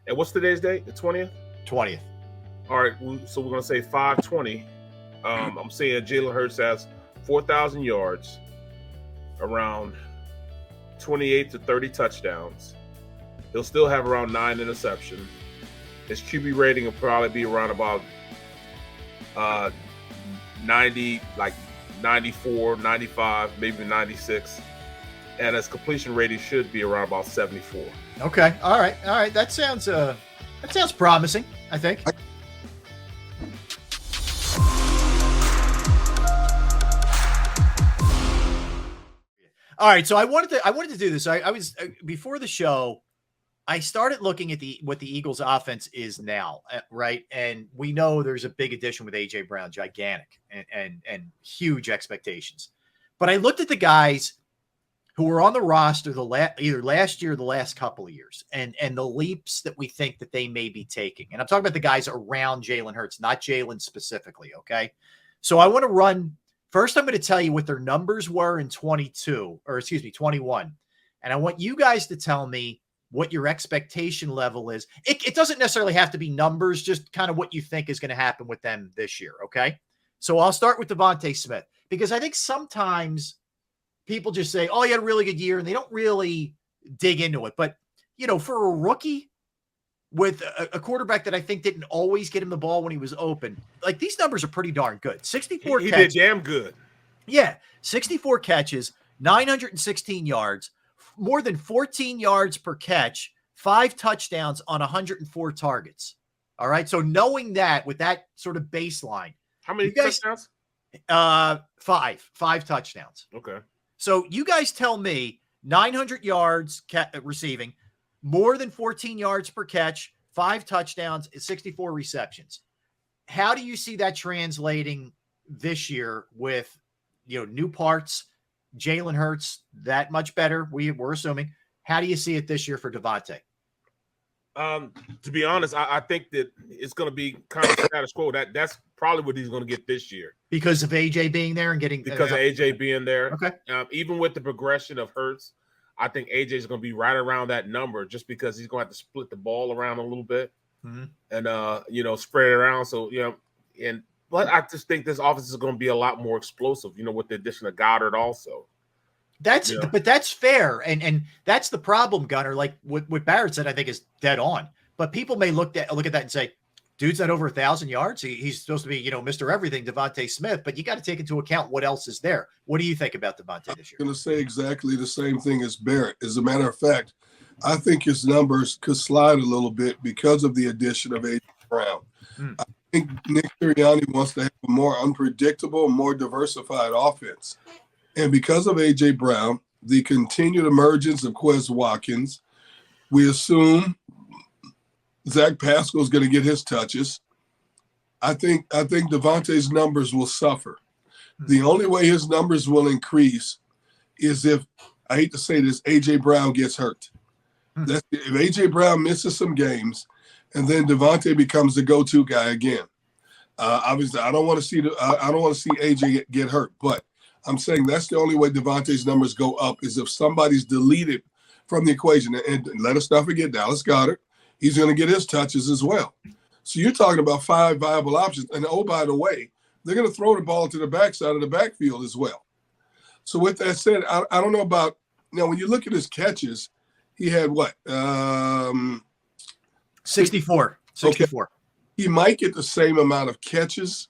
And what's today's date? The 20th? 20th. All right, so we're going to say 520. I'm saying Jalen Hurts has 4,000 yards, around 28 to 30 touchdowns. He'll still have around 9 interceptions. His QB rating will probably be around about 90, like 94, 95, maybe 96. And his completion rating should be around about 74. Okay. All right. That sounds promising, I think. All right, so I wanted to do this. I was before the show, I started looking at what the Eagles' offense is now, right? And we know there's a big addition with AJ Brown, gigantic and huge expectations. But I looked at the guys who were on the roster either last year or the last couple of years, and the leaps that we think that they may be taking. And I'm talking about the guys around Jalen Hurts, not Jalen specifically. Okay, so I want to run. First, I'm going to tell you what their numbers were in 21. And I want you guys to tell me what your expectation level is. It doesn't necessarily have to be numbers, just kind of what you think is going to happen with them this year, okay? So I'll start with Devonta Smith, because I think sometimes people just say, oh, he had a really good year, and they don't really dig into it. But, for a rookie with a quarterback that I think didn't always get him the ball when he was open, like, these numbers are pretty darn good. 64 he catches. Did damn good. Yeah, 64 catches, 916 yards, more than 14 yards per catch, 5 touchdowns on 104 targets. All right, so knowing that with that sort of baseline. How many touchdowns? 5 touchdowns. Okay. So you guys tell me 900 yards receiving, more than 14 yards per catch, 5 touchdowns, 64 receptions. How do you see that translating this year with, new parts, Jalen Hurts that much better? We're assuming. How do you see it this year for Devonta? To be honest, I think that it's going to be kind of status quo. That's probably what he's going to get this year because of AJ being there and getting because of AJ being there. Okay. Even with the progression of Hurts, I think AJ is going to be right around that number, just because he's going to have to split the ball around a little bit and spread it around. So but I just think this offense is going to be a lot more explosive. With the addition of Goedert also. But that's fair, and that's the problem, Gunner. Like what Barrett said, I think is dead on. But people may look at that and say, "Dude's at over 1,000 yards. He's supposed to be, Mr. Everything, Devonta Smith." But you got to take into account what else is there. What do you think about Devonta this year? I'm going to say exactly the same thing as Barrett. As a matter of fact, I think his numbers could slide a little bit because of the addition of AJ Brown. I think Nick Sirianni wants to have a more unpredictable, more diversified offense. And because of A.J. Brown, the continued emergence of Watkins, we assume Zach Pascal is going to get his touches. I think Devontae's numbers will suffer. The only way his numbers will increase is if, I hate to say this, A.J. Brown gets hurt. If A.J. Brown misses some games, and then Devonta becomes the go-to guy again. Obviously, I don't want to see A.J. get hurt, but I'm saying that's the only way Devontae's numbers go up is if somebody's deleted from the equation. And let us not forget Dallas Goedert. He's going to get his touches as well. So you're talking about 5 viable options. And oh, by the way, they're going to throw the ball to the backside of the backfield as well. So with that said, I don't know about – when you look at his catches, he had what? 64. Okay. He might get the same amount of catches,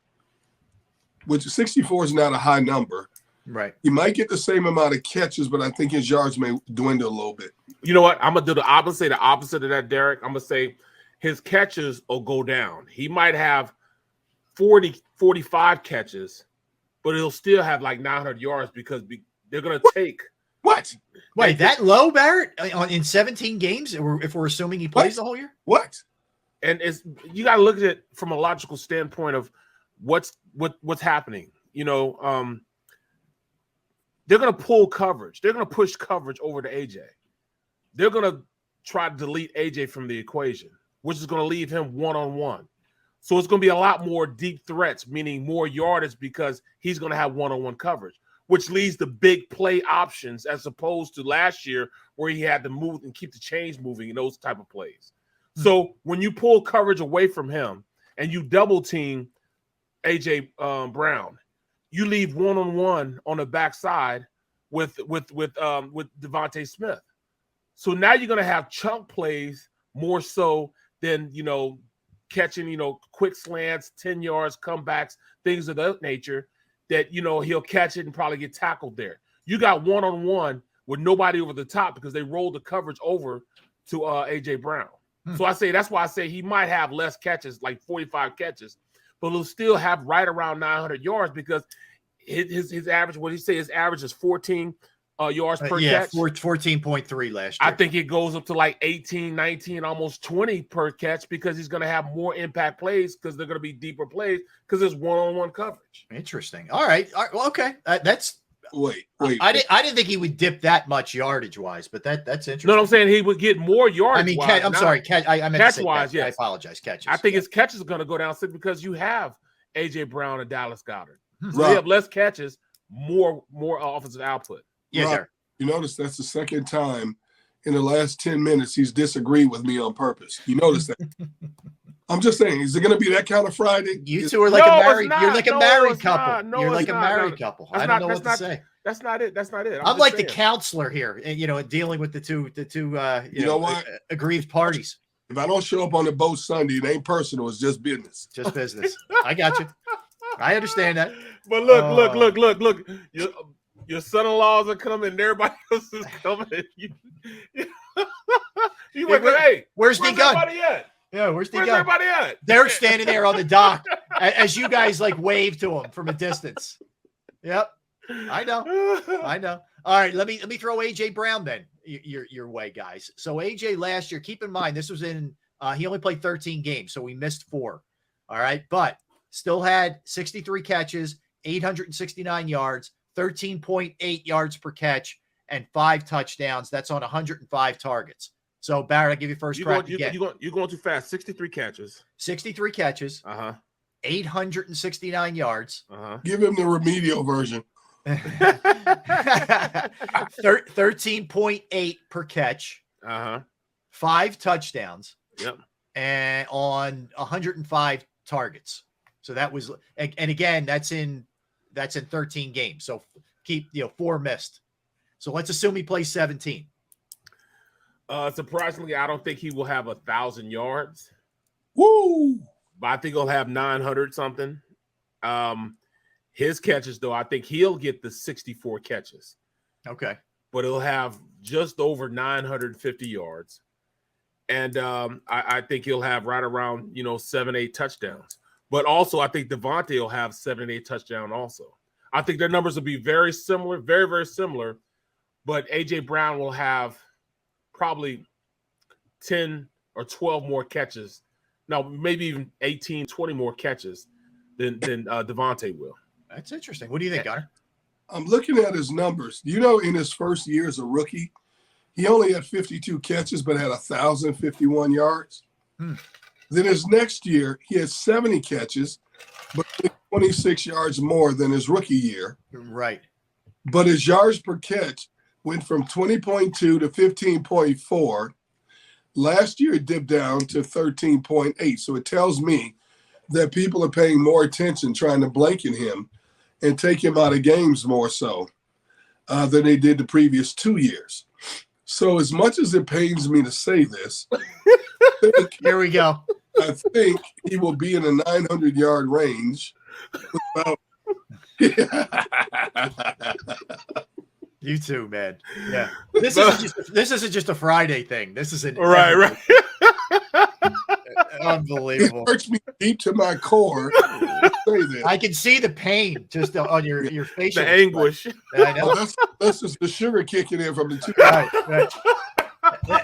which 64 is not a high number. Right. He might get the same amount of catches, but I think his yards may dwindle a little bit. You know what? I'm going to do the opposite. Say the opposite of that, Derek. I'm going to say his catches will go down. He might have 40, 45 catches, but he'll still have like 900 yards because they're going to take. What? Wait, that low, Barrett? In 17 games, if we're assuming he plays the whole year? What? And you got to look at it from a logical standpoint of what's happening. They're going to pull coverage. They're going to push coverage over to AJ. They're going to try to delete AJ from the equation, which is going to leave him one-on-one. So it's going to be a lot more deep threats, meaning more yardage because he's going to have one-on-one coverage, which leads to big play options as opposed to last year where he had to move and keep the chains moving and those type of plays. So when you pull coverage away from him and you double team AJ Brown, you leave one-on-one on the backside with Devonta Smith. So now you're going to have chunk plays more so than, catching, quick slants, 10 yards, comebacks, things of that nature that, he'll catch it and probably get tackled there. You got one-on-one with nobody over the top because they rolled the coverage over to AJ Brown. So that's why I say he might have less catches, like 45 catches, but he'll still have right around 900 yards because his average, what he say, his average is 14 yards per catch. 14.3 last year. I think it goes up to like 18, 19, almost 20 per catch because he's going to have more impact plays because they're going to be deeper plays because there's one-on-one coverage. Interesting. All right. Well, okay. That's wait. I didn't think he would dip that much yardage wise, but that's interesting. No, I'm saying he would get more yards. I mean, I'm sorry. I meant catch to say wise. Yes. I apologize. Catches. I think his catches are going to go down simply because you have AJ Brown and Dallas Goedert. So Right. they have less catches, more offensive output. Yeah, Right. Derek. You notice that's the second time in the last 10 minutes he's disagreed with me on purpose. You notice that? I'm just saying, is it going to be that kind of Friday? You two are like No, a married. it's not. You're like a No, married it's couple. not. No, You're it's like a not. married No, couple. that's I don't know what to say. That's not it. That's not it. I'm like the counselor here, and dealing with the two You know what? aggrieved parties. If I don't show up on the boat Sunday, it ain't personal. It's just business. Just business. I got you. I understand that. But look. Your son-in-laws are coming, and everybody else is coming. You went, hey, where's the gun? everybody at? Yeah, where's the Where's gun? everybody at? They're standing there on the dock as you guys like wave to them from a distance. Yep, I know. All right, let me throw AJ Brown then your way, guys. So AJ last year, keep in mind this was in he only played 13 games, so we missed 4. All right, but still had 63 catches, 869 yards, 13.8 yards per catch, and 5 touchdowns. That's on 105 targets. So Barrett, I'll give you first crack again. You're going too fast. 63 catches. 63 catches. 869 yards. Give him the remedial version. 13.8 per catch. 5 touchdowns. Yep. And on 105 targets. So that was, and again, that's in 13 games. So keep 4 missed. So let's assume he plays 17. Surprisingly, I don't think he will have 1,000 yards. Woo! But I think he'll have 900 something. His catches, though, I think he'll get the 64 catches. Okay. But he'll have just over 950 yards. And I think he'll have right around, 7-8 touchdowns. But also, I think Devonta will have 7-8 touchdowns also. I think their numbers will be very similar, very, very similar. But A.J. Brown will have probably 10 or 12 more catches. No, maybe even 18, 20 more catches than Devonta will. That's interesting. What do you think, Gunnar? I'm looking at his numbers. In his first year as a rookie, he only had 52 catches but had 1,051 yards. Then his next year, he had 70 catches, but 26 yards more than his rookie year. Right. But his yards per catch went from 20.2 to 15.4. Last year, it dipped down to 13.8. So it tells me that people are paying more attention, trying to blanket him and take him out of games more so than they did the previous 2 years. So as much as it pains me to say this, here we go. I think he will be in a 900-yard range. You too, man. Yeah. This isn't just a Friday thing. This is an right. Unbelievable. It hurts me deep to my core to say this. I can see the pain just on your face. The anguish. I know. Well, that's just the sugar kicking in from the 2. Right.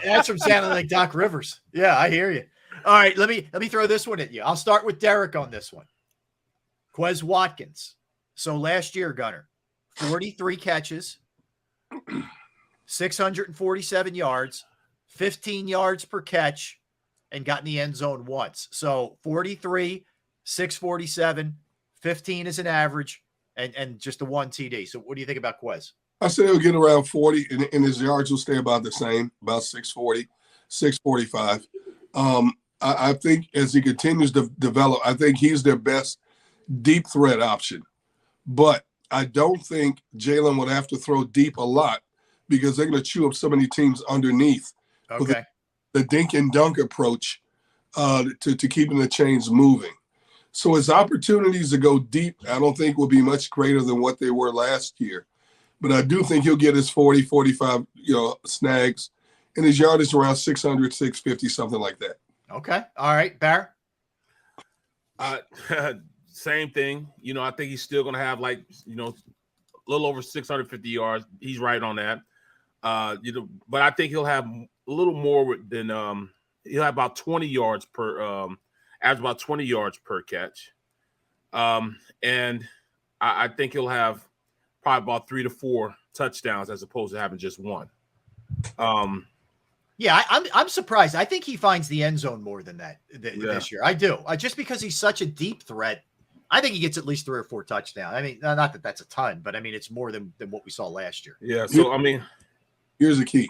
That's from sounding like Doc Rivers. Yeah, I hear you. All right, let me throw this one at you. I'll start with Derek on this one. Quez Watkins. So last year, Gunner, 43 catches, 647 yards, 15 yards per catch, and got in the end zone once. So 43, 647, 15 is an average, and just the 1 TD. So what do you think about Quez? I say he'll get around 40, and his yards will stay about the same, about 640, 645. I think as he continues to develop, I think he's their best deep threat option. But I don't think Jalen would have to throw deep a lot because they're going to chew up so many teams underneath. Okay. The dink and dunk approach to keeping the chains moving. So his opportunities to go deep, I don't think will be much greater than what they were last year. But I do think he'll get his 40, 45, snags, and his yardage around 600, 650, something like that. Okay. All right, Barrett. Same thing. I think he's still going to have a little over 650 yards. He's right on that. But I think he'll have a little more than he'll have about 20 yards per average about 20 yards per catch. And I think he'll have probably about 3 to 4 touchdowns as opposed to having just one. Yeah, I'm surprised. I think he finds the end zone more than that this year. I do. Just because he's such a deep threat, I think he gets at least 3 or 4 touchdowns. I mean, not that that's a ton, but I mean, it's more than what we saw last year. Yeah. So, here's the key.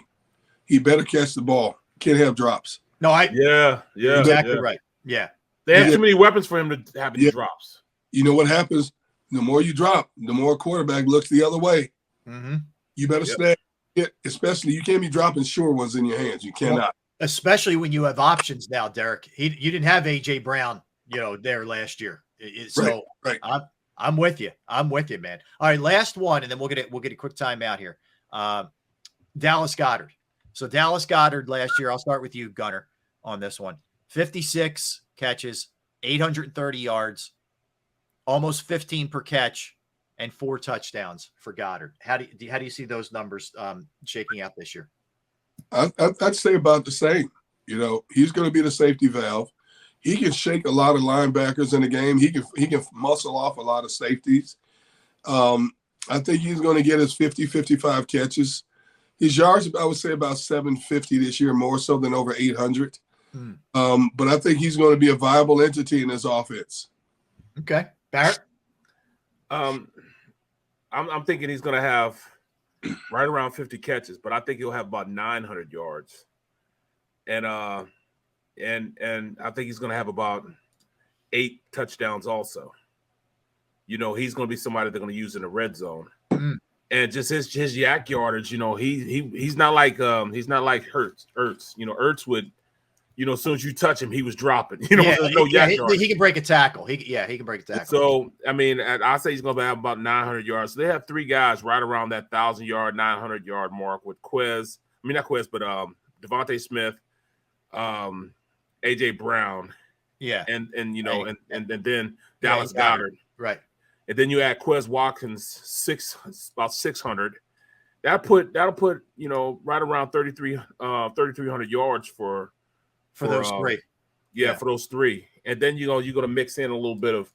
He better catch the ball. Can't have drops. No, exactly right. Yeah. They have too many weapons for him to have any drops. You know what happens? The more you drop, the more quarterback looks the other way. Mm-hmm. You better snag it, especially you can't be dropping sure ones in your hands. You cannot. Well, especially when you have options now, Derek. You didn't have A.J. Brown, there last year. So right. I'm with you. I'm with you, man. All right, last one, and then we'll get a quick timeout here. Dallas Goedert. So Dallas Goedert last year, I'll start with you, Gunner, on this one. 56 catches, 830 yards, almost 15 per catch, and 4 touchdowns for Goedert. How do you see those numbers shaking out this year? I'd say about the same. He's going to be the safety valve. He can shake a lot of linebackers in the game. He can muscle off a lot of safeties. I think he's going to get his 50, 55 catches. His yards, I would say about 750 this year, more so than over 800. But I think he's going to be a viable entity in this offense. Okay. Barrett? I'm thinking he's going to have right around 50 catches, but I think he'll have about 900 yards. And I think he's going to have about 8 touchdowns also. He's going to be somebody they're going to use in the red zone. And just his yak yardage, he's not like Hurts. Hurts would, as soon as you touch him, he was dropping. There's no yak yardage. He can break a tackle. He can break a tackle. So I say he's going to have about 900 yards. So they have 3 guys right around that 1,000-yard, 900-yard mark with Devonta Smith, A.J. Brown, and then Dallas Goedert, right? And then you add Watkins about 600. That'll put right around 3,300 yards for those 3. For those 3. And then you're going to mix in a little bit of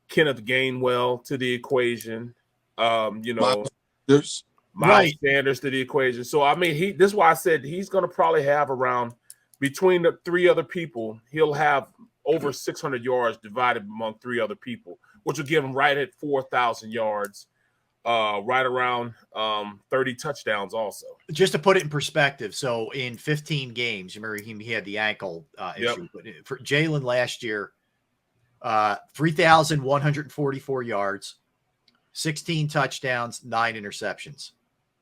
Kenneth Gainwell to the equation. Miles Sanders to the equation. So this is why I said he's going to probably have around between the 3 other people, he'll have over 600 yards divided among 3 other people, which will give him right at 4,000 yards, right around 30 touchdowns also. Just to put it in perspective, so in 15 games, remember he had the ankle issue. But for Jalen last year, 3,144 yards, 16 touchdowns, 9 interceptions.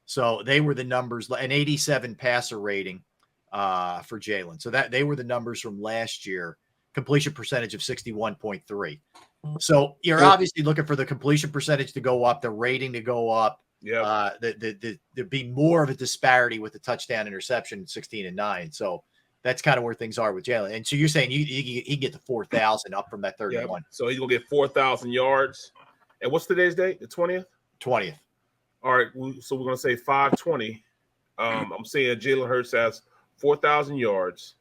So they were the numbers, an 87 passer rating for Jalen. So that they were the numbers from last year. Completion percentage of 61.3. So you're obviously looking for the completion percentage to go up, the rating to go up. Yeah. There'd be more of a disparity with the touchdown interception 16 and 9. So that's kind of where things are with Jalen. And so you're saying he get to 4,000 up from that 31. Yeah. So he's gonna get 4,000 yards. And what's today's date? The 20th? 20th. All right. So we're gonna say 520. I'm saying Jalen Hurts has 4,000 yards,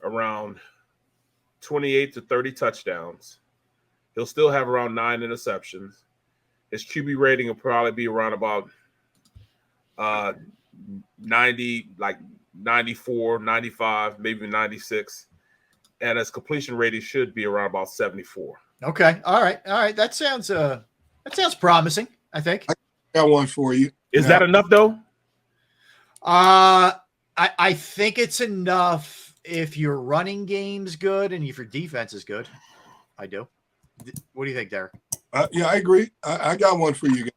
around 28 to 30 touchdowns. He'll still have around 9 interceptions. His QB rating will probably be around about 90, like 94, 95, maybe 96. And his completion rating should be around about 74. Okay. All right. That sounds promising, I think. I got one for you. Is that enough though? I think it's enough if your running game's good and if your defense is good. I do. What do you think, Derek? Yeah, I agree. I got one for you guys.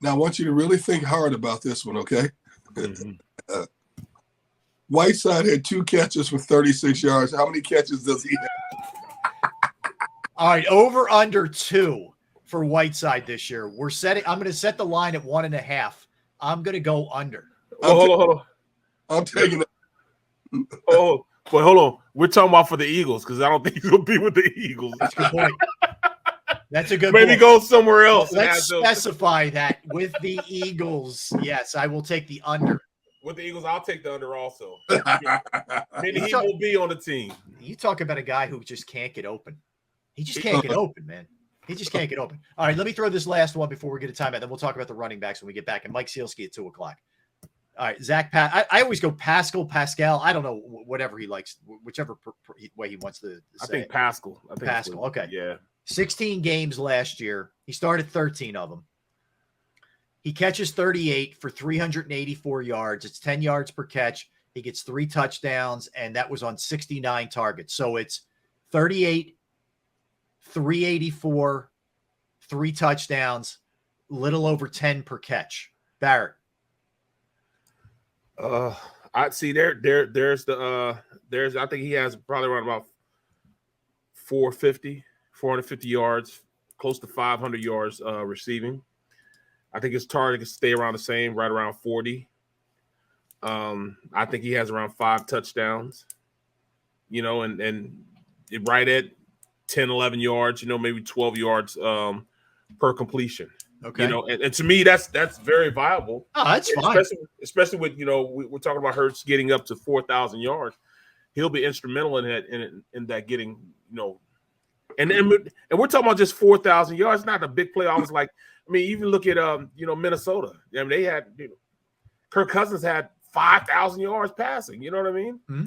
Now, I want you to really think hard about this one, okay? Mm-hmm. Whiteside had 2 catches for 36 yards. How many catches does he have? All right, over under 2 for Whiteside this year. I'm going to set the line at 1.5. I'm going to go under. Hold on. I'm taking it. Oh, but hold on. We're talking about for the Eagles because I don't think he's going to be with the Eagles. That's a good point. That's a good Maybe point. go somewhere else. Let's specify that with the Eagles. Yes, I will take the under. With the Eagles, I'll take the under also. Maybe he will be on the team. You talk about a guy who just can't get open. He just can't get open, man. He just can't get open. All right, let me throw this last one before we get a timeout. Then we'll talk about the running backs when we get back. And Mike Sealski at 2:00. All right, Zach. I always go Pascal. I don't know, whatever he likes, whichever way he wants to say. I think Pascal. Pascal. Okay. Yeah. 16 games last year. He started 13 of them. He catches 38 for 384 yards. It's 10 yards per catch. He gets 3 touchdowns, and that was on 69 targets. So it's 38, 384, 3 touchdowns, little over 10 per catch. Barrett. I see there's I think he has probably around about 450 yards, close to 500 yards receiving. I think his targets stay around the same, right around 40. I think he has around 5 touchdowns, and right at 10, 11 yards, maybe 12 yards per completion. Okay. And to me, that's very viable. Oh, that's fine. Especially with, we're talking about Hurts getting up to 4,000 yards. He'll be instrumental in that getting, and we're talking about just 4,000 yards, not a big play. I was like, even look at Minnesota. I mean, they had Kirk Cousins had 5,000 yards passing. You know what I mean? Mm-hmm.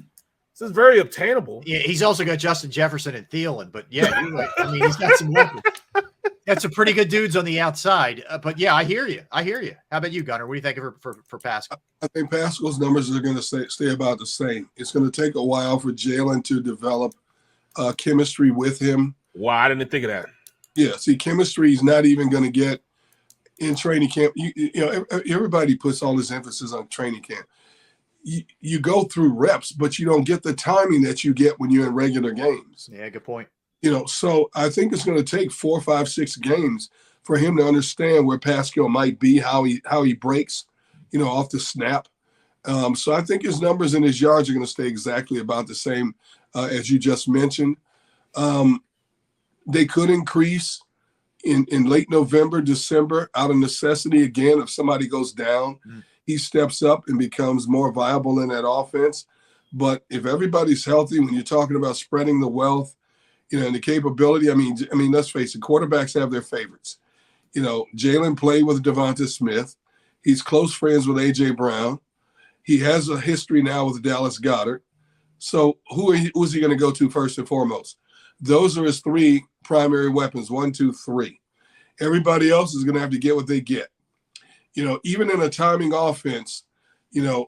This is very obtainable. Yeah, he's also got Justin Jefferson and Thielen, but yeah, he's got some weapons. Got some pretty good dudes on the outside. But yeah, I hear you. How about you, Gunnar? What do you think for Pascal? I think Pascal's numbers are going to stay about the same. It's going to take a while for Jalen to develop chemistry with him. Wow, I didn't think of that. Yeah, see, chemistry is not even going to get in training camp. Everybody puts all this emphasis on training camp. You go through reps, but you don't get the timing that you get when you're in regular games. Yeah, good point. So I think it's going to take 4, 5, 6 games for him to understand where Pascal might be, how he breaks, off the snap. So I think his numbers and his yards are going to stay exactly about the same as you just mentioned. They could increase in late November, December, out of necessity. Again, if somebody goes down, he steps up and becomes more viable in that offense. But if everybody's healthy, when you're talking about spreading the wealth, and the capability, I mean, let's face it, quarterbacks have their favorites. Jalen played with Devonta Smith. He's close friends with A.J. Brown. He has a history now with Dallas Goedert. So who is he going to go to first and foremost? Those are his 3 primary weapons, 1, 2, 3. Everybody else is going to have to get what they get. Even in a timing offense, even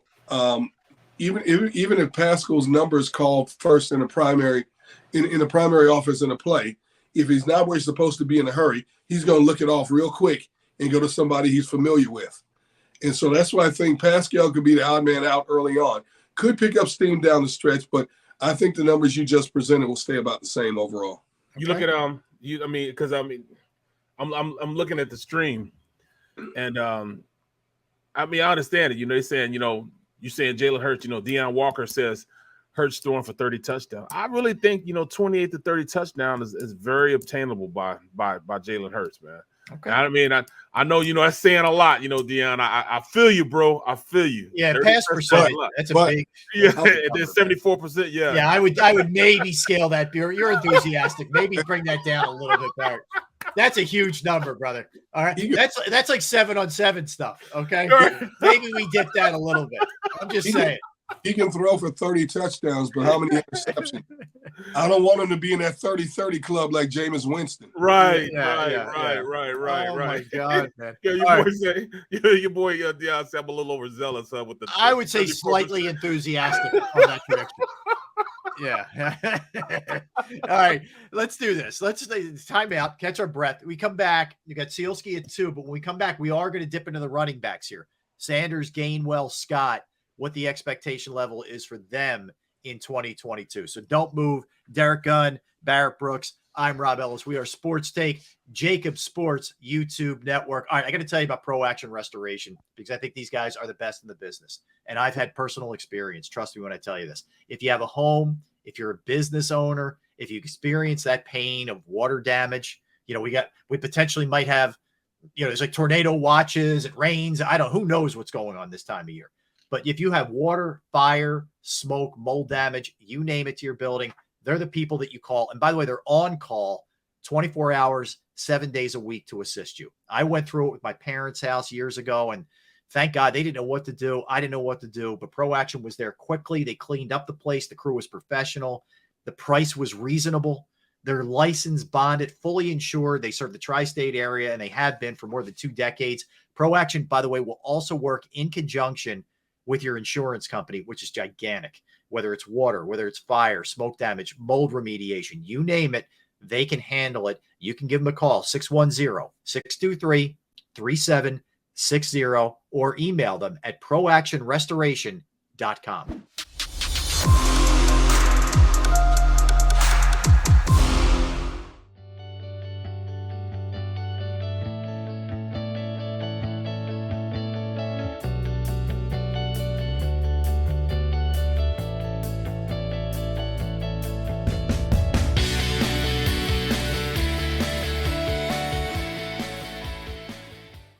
if Pascal's numbers call first in a primary, in a primary offense in a play, if he's not where he's supposed to be in a hurry, he's going to look it off real quick and go to somebody he's familiar with. And so that's why I think Pascal could be the odd man out early on. Could pick up steam down the stretch, but I think the numbers you just presented will stay about the same overall. You look at because I'm looking at the stream, and I understand it. They're saying you're saying Jalen Hurts. Deion Walker says Hurts throwing for 30 touchdowns. I really think 28 to 30 touchdowns is very obtainable by Jalen Hurts, man. Okay. I know that's saying a lot, Deion. I feel you, bro. I feel you. Yeah, pass percentage. That's a big. Yeah, there's 74%. Yeah. Yeah, I would maybe scale that. You're enthusiastic. Maybe bring that down a little bit, Barrett. That's a huge number, brother. All right, that's like 7-on-7 stuff. Okay, maybe we dip that a little bit. I'm just saying. He can throw for 30 touchdowns, but how many interceptions? I don't want him to be in that 30-30 club like Jameis Winston. Right. Oh my God, man. Your boy Deion said I'm a little overzealous with the. I would say slightly enthusiastic on that connection. Yeah. All right. Let's do this. Let's time out, catch our breath. We come back. You got Sealski at 2, but when we come back, we are going to dip into the running backs here. Sanders, Gainwell, Scott, what the expectation level is for them in 2022. So don't move. Derek Gunn, Barrett Brooks. I'm Rob Ellis. We are Sports Take, JAKIB Sports YouTube Network. All right, I got to tell you about Pro Action Restoration because I think these guys are the best in the business. And I've had personal experience. Trust me when I tell you this. If you have a home, if you're a business owner, if you experience that pain of water damage, we potentially might have, there's like tornado watches, it rains. Who knows what's going on this time of year. But if you have water, fire, smoke, mold damage, you name it to your building, they're the people that you call. And by the way, they're on call 24 hours, 7 days a week to assist you. I went through it with my parents' house years ago, and thank God they didn't know what to do. I didn't know what to do, but Pro Action was there quickly. They cleaned up the place. The crew was professional. The price was reasonable. They're licensed, bonded, fully insured. They serve the tri-state area, and they have been for more than 2 decades. Pro Action, by the way, will also work in conjunction with your insurance company, which is gigantic. Whether it's water, whether it's fire, smoke damage, mold remediation, you name it, they can handle it. You can give them a call, 610-623-3760, or email them at proactionrestoration.com.